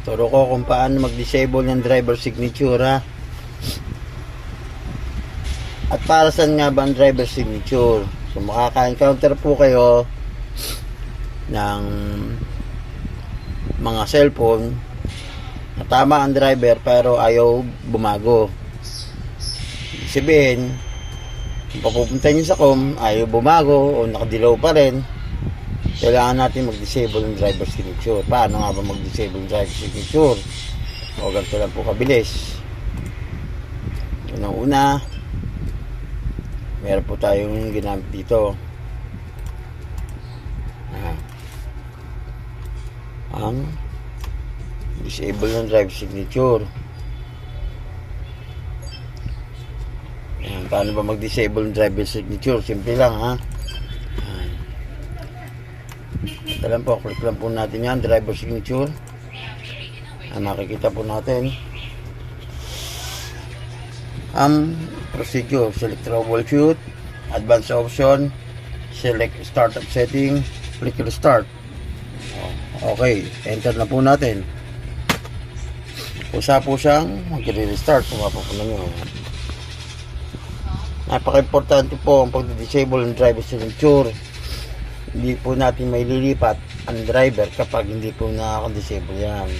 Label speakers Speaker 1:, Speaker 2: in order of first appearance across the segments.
Speaker 1: Turo ko kung paano mag-disable ng driver signature, ha. At para saan nga ba ang driver signature? So makaka-encounter po kayo ng mga cellphone na tama ang driver pero ayaw bumago. Ibig sabihin, kung papupunta nyo sa COM, ayaw bumago o nakadilaw pa rin, kailangan natin mag-disable ng driver signature. Paano nga ba mag-disable ng driver signature? O ganito lang po kabilis. Unang-una, meron po tayong ginamit dito. Ang disable ng driver signature. Ayan, paano ba mag-disable ng driver signature? Simple lang, ha. Ito lang po, click lang po natin yan, driver signature. Makikita po natin ang procedure. Select troubleshoot, advanced option, select startup setting, click restart. Okay, enter na po natin. Kusa po siyang mag-restart kung mapapunan nyo. Napaka-importante po ang pag-disable ng driver signature. Hindi po natin may lilipat ang driver kapag hindi po nakaka-disable yan.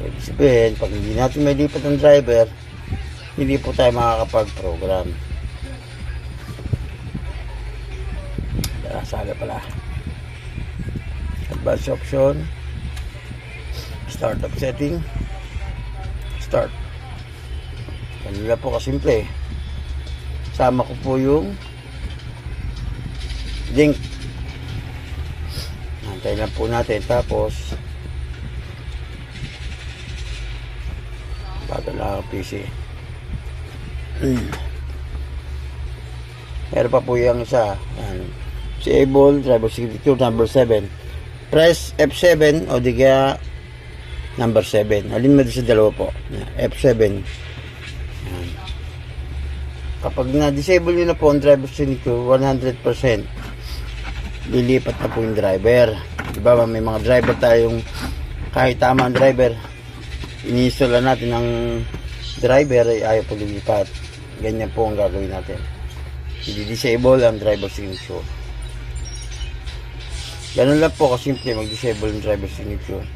Speaker 1: So, ibig sabihin, pag hindi natin may lipat ang driver, hindi po tayo makakapag-program. Saga pala. Advanced option, startup setting, start. Kanila po kasimple. Sama ko po yung link. Nantay lang po natin. Tapos padala ang PC. Meron pa po yung isa. Disable driver signature number 7. Press F7 o di kaya number 7. Alin mo sa dalawa po. F7. Yan. Kapag na-disable nyo na po ang driver signature, 100% lilipat na po yung driver. Diba may mga driver tayong kahit tama ang driver, ini-install natin ang driver ay ayaw po lilipat. Ganyan po ang gagawin natin. I-disable ang driver signature. Ganun lang po kasimple mag-disable ng driver signature.